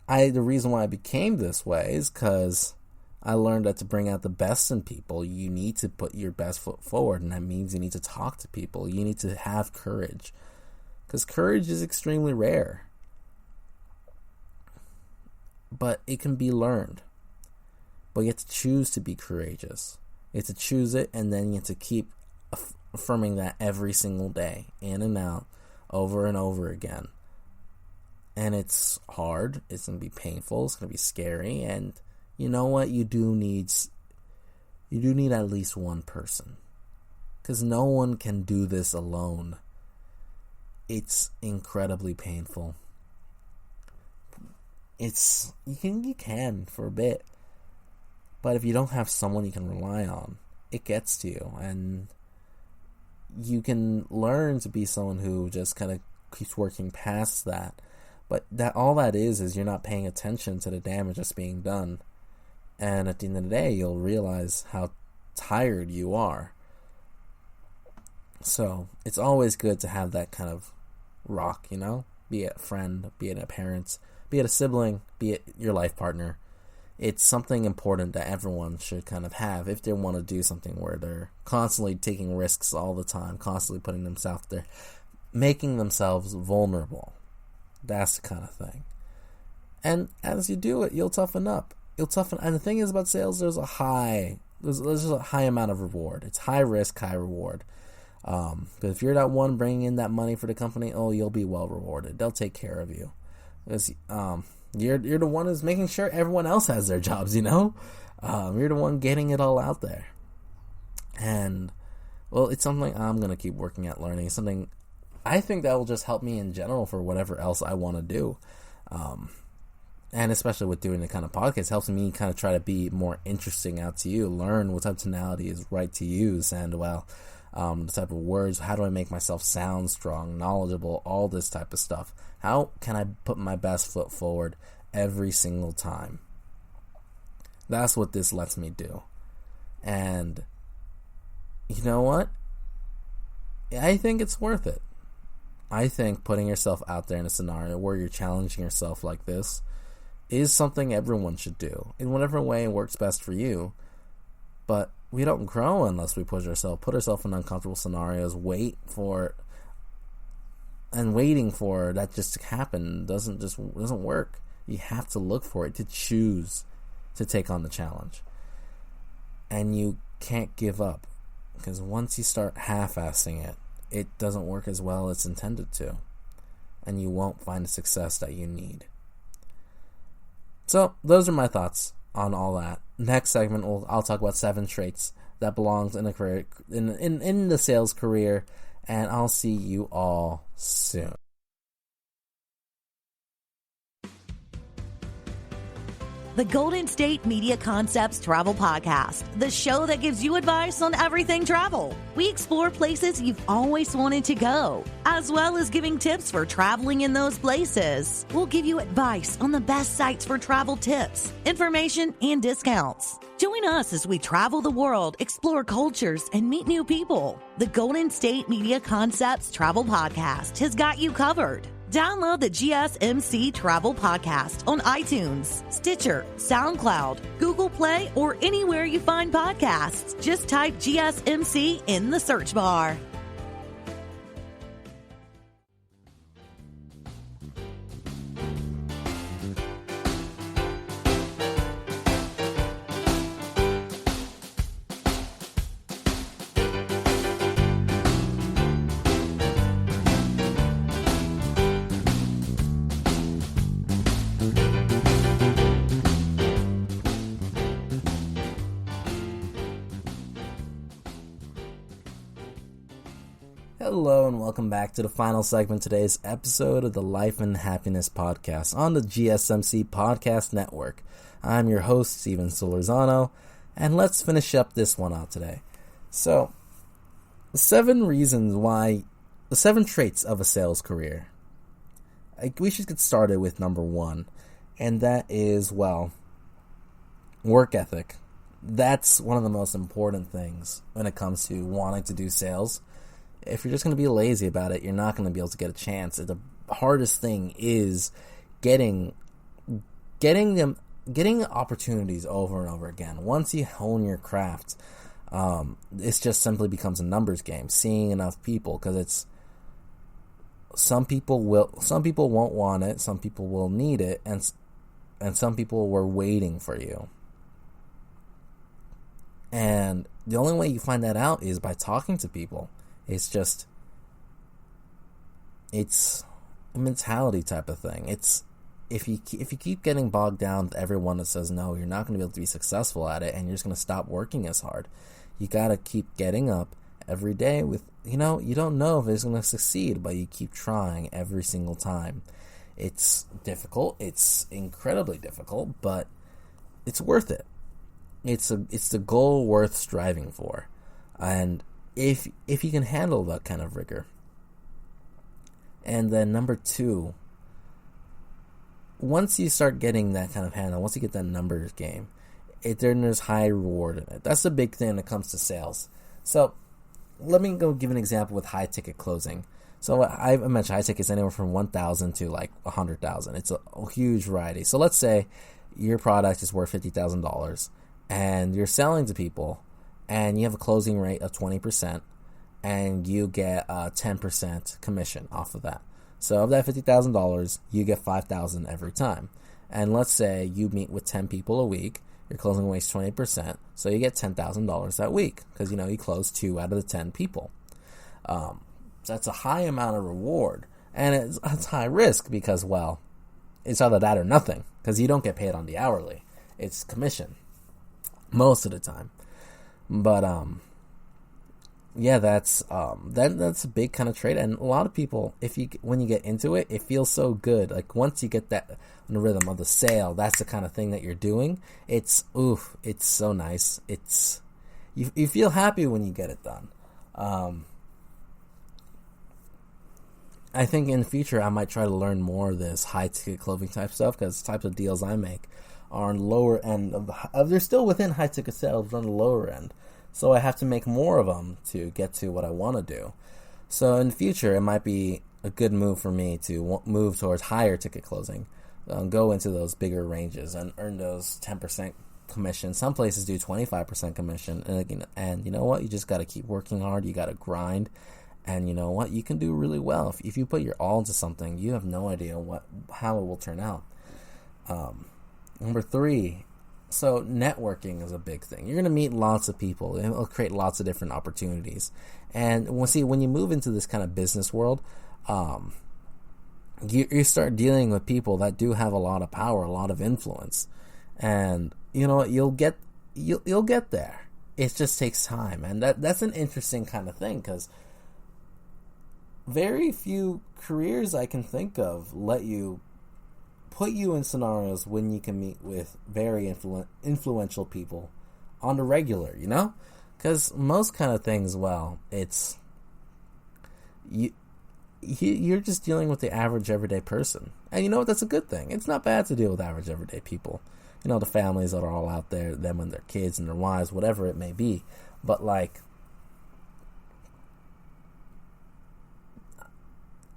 the reason why I became this way is because I learned that to bring out the best in people, you need to put your best foot forward, and that means you need to talk to people. You need to have courage, because courage is extremely rare, but it can be learned. But you have to choose to be courageous. You have to choose it, and then you have to keep affirming that every single day, in and out, over and over again. And it's hard. It's going to be painful. It's going to be scary. And you know what? You do need at least one person, because no one can do this alone. It's incredibly painful. You can for a bit, but if you don't have someone you can rely on, it gets to you, and you can learn to be someone who just kind of keeps working past that. But all that is you're not paying attention to the damage that's being done. And at the end of the day, you'll realize how tired you are. So it's always good to have that kind of rock, be it a friend, be it a parent, be it a sibling, be it your life partner. It's something important that everyone should kind of have if they want to do something where they're constantly taking risks all the time, constantly putting themselves there, making themselves vulnerable. That's the kind of thing. And as you do it, you'll toughen up. And the thing is about sales, there's a high amount of reward. It's high risk, high reward. Because if you're that one bringing in that money for the company, you'll be well rewarded. They'll take care of you. Because you're the one who's making sure everyone else has their jobs. You're the one getting it all out there. And it's something I'm gonna keep working at learning. Something I think that will just help me in general for whatever else I want to do. And especially with doing the kind of podcast, helps me kind of try to be more interesting out to you, learn what type of tonality is right to use, and the type of words, how do I make myself sound strong, knowledgeable, all this type of stuff. How can I put my best foot forward every single time? That's what this lets me do. And you know what? I think it's worth it. I think putting yourself out there in a scenario where you're challenging yourself like this is something everyone should do in whatever way works best for you. But we don't grow unless we put ourselves in uncomfortable scenarios, waiting for that just to happen doesn't work. You have to look for it, to choose to take on the challenge. And you can't give up, because once you start half-assing it, it doesn't work as well as it's intended to, and you won't find the success that you need. So those are my thoughts on all that. Next segment, I'll talk about 7 traits that belongs in a career, in the sales career, and I'll see you all soon. The Golden State Media Concepts Travel Podcast, the show that gives you advice on everything travel. We explore places you've always wanted to go, as well as giving tips for traveling in those places. We'll give you advice on the best sites for travel tips, information, and discounts. Join us as we travel the world, explore cultures, and meet new people. The Golden State Media Concepts Travel Podcast has got you covered. Download the GSMC Travel Podcast on iTunes, Stitcher, SoundCloud, Google Play, or anywhere you find podcasts. Just type GSMC in the search bar. Hello and welcome back to the final segment of today's episode of the Life and Happiness Podcast on the GSMC Podcast Network. I'm your host, Steven Solorzano, and let's finish up this one out today. So, the 7 traits of a sales career. We should get started with number 1, and that is, work ethic. That's one of the most important things when it comes to wanting to do sales. If you're just going to be lazy about it, you're not going to be able to get a chance. The hardest thing is getting getting opportunities over and over again. Once you hone your craft, it just simply becomes a numbers game. Seeing enough people, because it's some people won't want it, some people will need it, and some people were waiting for you. And the only way you find that out is by talking to people. It's a mentality type of thing. It's if you keep getting bogged down with everyone that says no, you're not going to be able to be successful at it, and you're just going to stop working as hard. You got to keep getting up every day with, you don't know if it's going to succeed, but you keep trying every single time. It's difficult. It's incredibly difficult, but it's worth it. It's the goal worth striving for. And if you can handle that kind of rigor. And then number 2, once you start getting that kind of handle, once you get that numbers game, then there's high reward in it. That's the big thing when it comes to sales. So let me go give an example with high ticket closing. So I mentioned high tickets anywhere from 1,000 to like 100,000. It's a huge variety. So let's say your product is worth $50,000 and you're selling to people and you have a closing rate of 20% and you get a 10% commission off of that. So of that $50,000, you get $5,000 every time. And let's say you meet with 10 people a week, your closing rate is 20%, so you get $10,000 that week because, you close 2 out of the 10 people. So that's a high amount of reward, and it's high risk because, well, it's either that or nothing because you don't get paid on the hourly. It's commission most of the time. But yeah, that's a big kind of trade, and a lot of people, when you get into it, it feels so good. Like once you get that in the rhythm of the sale, that's the kind of thing that you're doing. It's so nice. It's you feel happy when you get it done. I think in the future I might try to learn more of this high ticket clothing type stuff because the types of deals I make are on the lower end of they're still within high ticket sales, but on the lower end. So I have to make more of them to get to what I want to do. So in the future, it might be a good move for me to move towards higher ticket closing, go into those bigger ranges and earn those 10% commission. Some places do 25% commission, and you know what? You just got to keep working hard. You got to grind, and you know what? You can do really well if you put your all into something. You have no idea how it will turn out. Number 3. So networking is a big thing. You're going to meet lots of people, and it'll create lots of different opportunities. And when you move into this kind of business world, you start dealing with people that do have a lot of power, a lot of influence, and you know what? You'll get there. It just takes time, and that's an interesting kind of thing because very few careers I can think of let you put you in scenarios when you can meet with very influential people on the regular, because most kind of things, well, it's you're just dealing with the average everyday person, and you know what? That's a good thing. It's not bad to deal with average everyday people, the families that are all out there, them and their kids and their wives, whatever it may be. But like,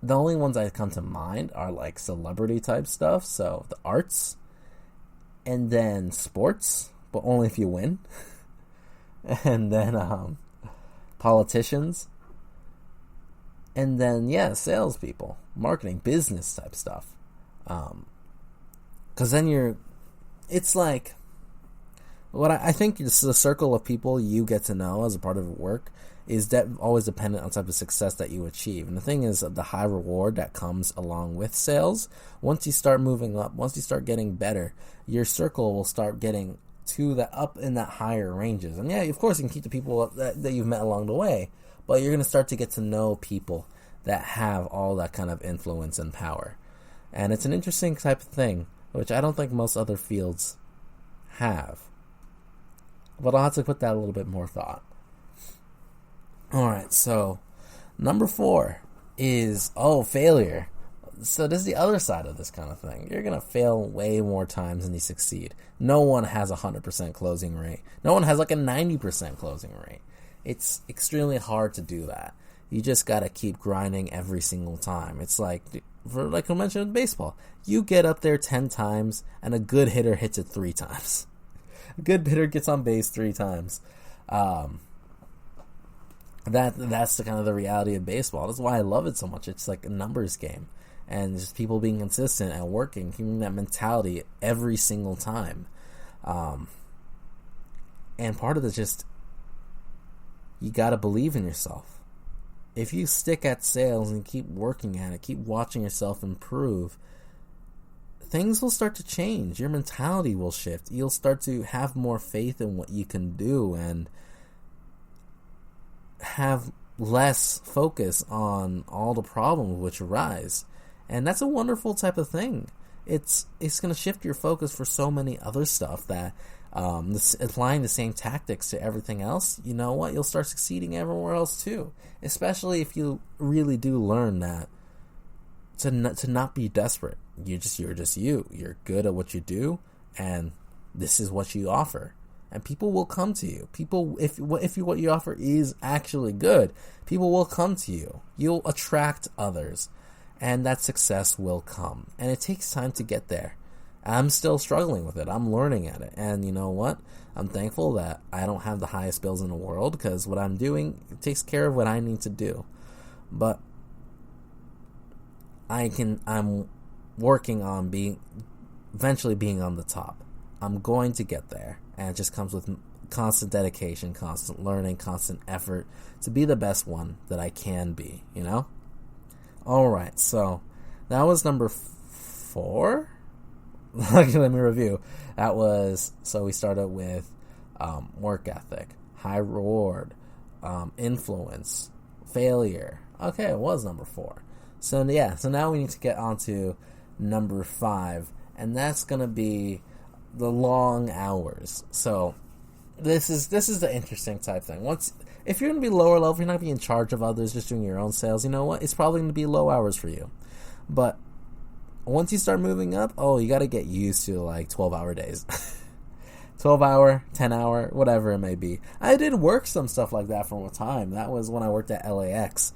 the only ones that come to mind are like celebrity type stuff, so the arts, and then sports, but only if you win, and then politicians, and then salespeople, marketing, business type stuff, because then it's like what I think is the circle of people you get to know as a part of your work is that always dependent on the type of success that you achieve. And the thing is, the high reward that comes along with sales, once you start moving up, once you start getting better, your circle will start getting to the up in that higher ranges. And of course you can keep the people that you've met along the way, but you're going to start to get to know people that have all that kind of influence and power. And it's an interesting type of thing, which I don't think most other fields have. But I'll have to put that a little bit more thought. Alright, so number 4 is, failure. So this is the other side of this kind of thing. You're going to fail way more times than you succeed. No one has a 100% closing rate. No one has like a 90% closing rate. It's extremely hard to do that. You just gotta keep grinding every single time. It's like I mentioned in baseball, you get up there 10 times, and a good hitter hits it 3 times. A good hitter gets on base 3 times. That's the kind of the reality of baseball. That's why I love it so much. It's like a numbers game, and just people being consistent and working, keeping that mentality every single time. And part of it is just, you gotta believe in yourself. If you stick at sales and keep working at it, keep watching yourself improve, things will start to change. Your mentality will shift. You'll start to have more faith in what you can do and have less focus on all the problems which arise. And that's a wonderful type of thing. It's going to shift your focus for so many other stuff that applying the same tactics to everything else, you know what? You'll start succeeding everywhere else too. Especially if you really do learn that to not be desperate. You're just you. You're good at what you do, and this is what you offer. And people will come to you. People, if what you offer is actually good, people will come to you. You'll attract others, and that success will come. And it takes time to get there. I'm still struggling with it. I'm learning at it. And you know what? I'm thankful that I don't have the highest bills in the world, because what I'm doing takes care of what I need to do. But I'm working on eventually being on the top. I'm going to get there. And it just comes with constant dedication, constant learning, constant effort to be the best one that I can be, you know? Alright, so that was number 4. Let me review. So we started with work ethic, high reward, influence, failure. Okay, it was number 4. So now we need to get on to number 5, and that's going to be the long hours. So this is the interesting type thing. If you're going to be lower level, you're not going to be in charge of others, just doing your own sales, you know what? It's probably going to be low hours for you. But once you start moving up, you got to get used to like 12-hour days. 12-hour, 10-hour, whatever it may be. I did work some stuff like that for a time. That was when I worked at LAX.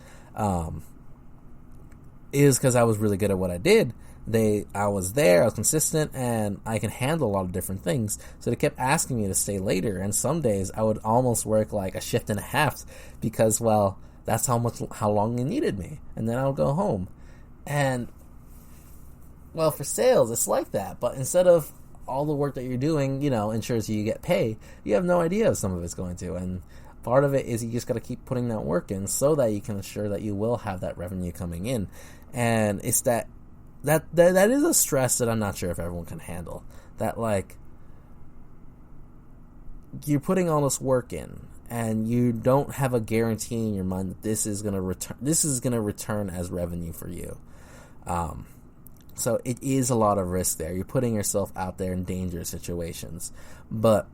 It was because I was really good at what I did. I was there, I was consistent, and I can handle a lot of different things. So they kept asking me to stay later, and some days I would almost work like a shift and a half because, well, that's how long they needed me. And then I would go home. And, well, for sales, it's like that. But instead of all the work that you're doing, ensures you get pay, you have no idea if some of it's going to. And part of it is you just got to keep putting that work in so that you can ensure that you will have that revenue coming in. And it's that is a stress that I'm not sure if everyone can handle. That, like, you're putting all this work in, and you don't have a guarantee in your mind that this is gonna return as revenue for you. So it is a lot of risk there. You're putting yourself out there in dangerous situations. But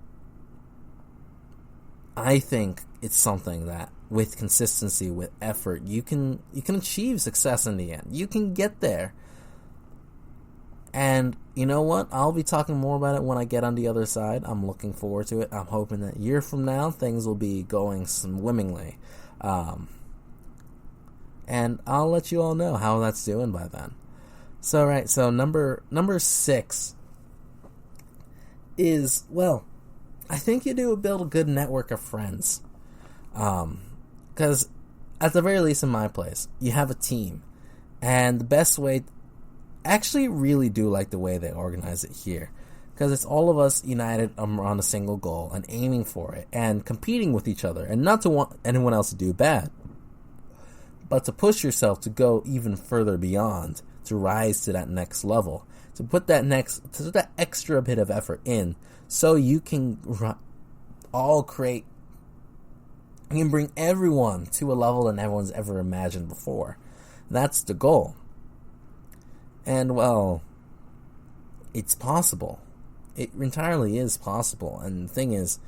I think it's something that, with consistency, with effort, you can achieve success in the end. You can get there. And you know what? I'll be talking more about it when I get on the other side. I'm looking forward to it. I'm hoping that a year from now, things will be going swimmingly. And I'll let you all know how that's doing by then. So, right, so number 6 is, well, I think you do build a good network of friends. Because at the very least in my place, you have a team. And the best way, actually really do like the way they organize it here, because it's all of us united around a single goal and aiming for it and competing with each other, and not to want anyone else to do bad, but to push yourself to go even further beyond, to rise to that next level, to put that extra bit of effort in, so you can all create, you can bring everyone to a level that everyone's ever imagined before. That's the goal. And, well, it's possible. It entirely is possible. And the thing is,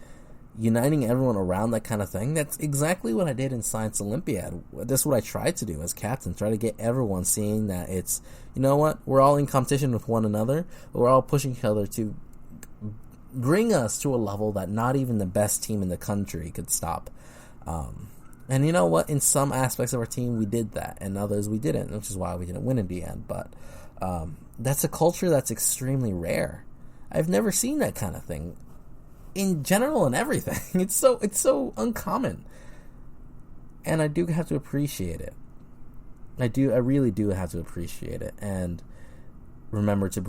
uniting everyone around that kind of thing, that's exactly what I did in Science Olympiad. That's what I tried to do as captain, try to get everyone seeing that it's, you know what, we're all in competition with one another, but we're all pushing each other to bring us to a level that not even the best team in the country could stop. And you know what? In some aspects of our team, we did that, and others we didn't, which is why we didn't win in the end. But that's a culture that's extremely rare. I've never seen that kind of thing in general and everything. It's so uncommon, and I do have to appreciate it. I really do have to appreciate it, and remember to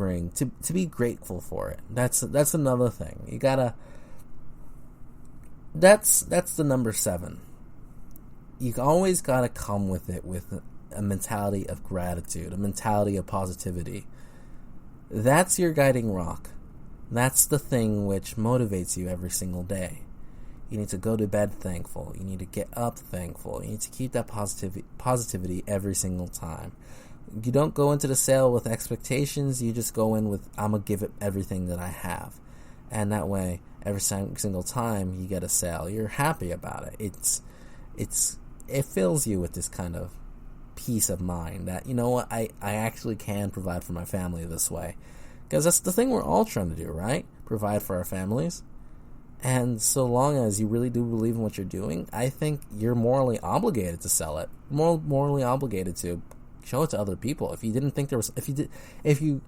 be grateful for it. That's another thing. You gotta. That's the number 7. You always gotta come with it with a mentality of gratitude, a mentality of positivity. That's your guiding rock. That's the thing which motivates you every single day. You need to go to bed thankful. You need to get up thankful. You need to keep that positivity every single time. You don't go into the sale with expectations. You just go in with, I'm going to give it everything that I have. And that way, every single time you get a sale, you're happy about it. It fills you with this kind of peace of mind that, you know what, I actually can provide for my family this way. Because that's the thing we're all trying to do, right? Provide for our families. And so long as you really do believe in what you're doing, I think you're morally obligated to sell it. Morally obligated to show it to other people. If you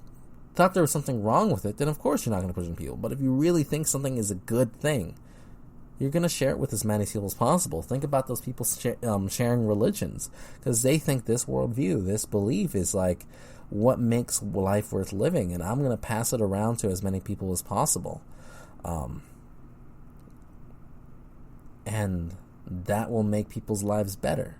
thought there was something wrong with it, then of course you're not going to push it on people. But if you really think something is a good thing, you're going to share it with as many people as possible. Think about those people sharing religions, because they think this worldview, this belief is like what makes life worth living, and I'm going to pass it around to as many people as possible. And that will make people's lives better.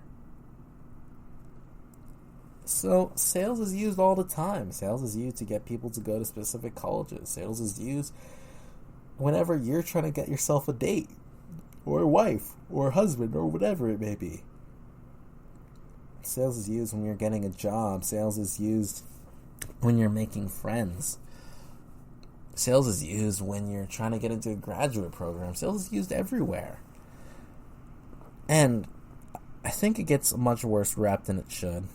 So sales is used all the time. Sales is used to get people to go to specific colleges. Sales is used whenever you're trying to get yourself a date, or a wife, or a husband, or whatever it may be. Sales is used when you're getting a job. Sales is used when you're making friends. Sales is used when you're trying to get into a graduate program. Sales is used everywhere. And I think it gets a much worse rap than it should.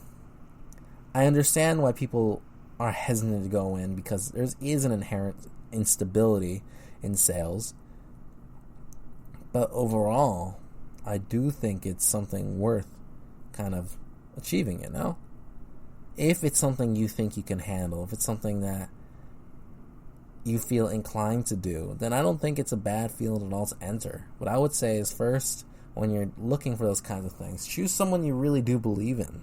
I understand why people are hesitant to go in, because there is an inherent instability in sales. But overall, I do think it's something worth kind of achieving, you know? If it's something you think you can handle, if it's something that you feel inclined to do, then I don't think it's a bad field at all to enter. What I would say is, first, when you're looking for those kinds of things, choose someone you really do believe in.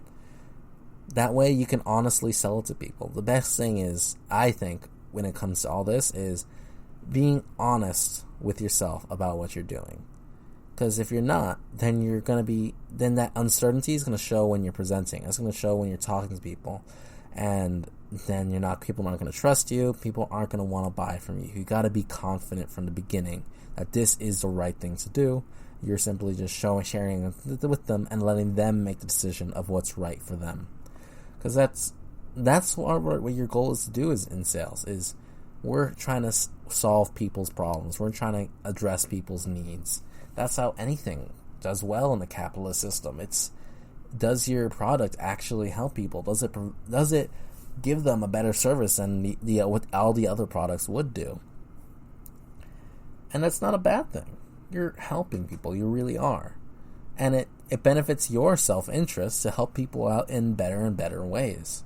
That way you can honestly sell it to people. The best thing is, I think, when it comes to all this, is being honest with yourself about what you're doing. Because if you're not, then then that uncertainty is going to show when you're presenting. It's going to show when you're talking to people. And then people aren't going to trust you. People aren't going to want to buy from you. You got to be confident from the beginning that this is the right thing to do. You're simply just sharing with them and letting them make the decision of what's right for them. Because that's what your goal is to do is in sales. Is we're trying to solve people's problems. We're trying to address people's needs. That's how anything does well in the capitalist system. Does your product actually help people? Does it give them a better service than what all the other products would do? And that's not a bad thing. You're helping people. You really are. And it benefits your self-interest to help people out in better and better ways.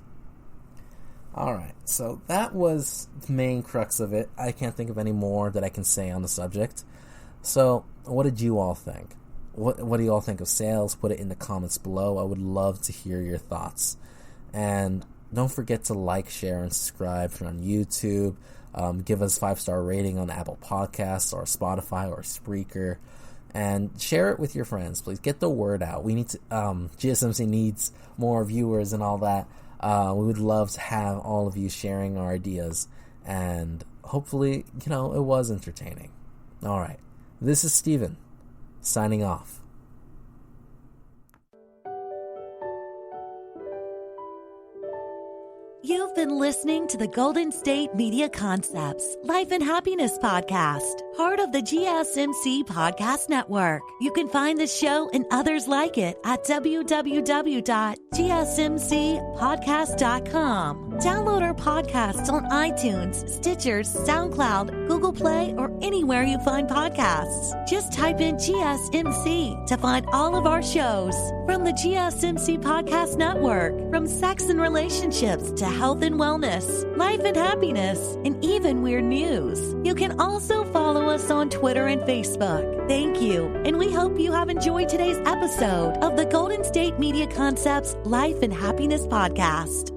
Alright, so that was the main crux of it. I can't think of any more that I can say on the subject. So, what did you all think? What do you all think of sales? Put it in the comments below. I would love to hear your thoughts. And don't forget to like, share, and subscribe if you're on YouTube. Give us 5-star rating on Apple Podcasts or Spotify or Spreaker. And share it with your friends, please. Get the word out. We need to, GSMC needs more viewers and all that. We would love to have all of you sharing our ideas. And hopefully, it was entertaining. All right. This is Steven, signing off. You've been listening to the Golden State Media Concepts Life and Happiness Podcast, part of the GSMC Podcast Network. You can find the show and others like it at www.gsmcpodcast.com. Download our podcasts on iTunes, Stitcher, SoundCloud, Google Play, or anywhere you find podcasts. Just type in GSMC to find all of our shows. From the GSMC Podcast Network, from sex and relationships to health and wellness, life and happiness, and even weird news. You can also follow us on Twitter and Facebook. Thank you, and we hope you have enjoyed today's episode of the Golden State Media Concepts Life and Happiness Podcast.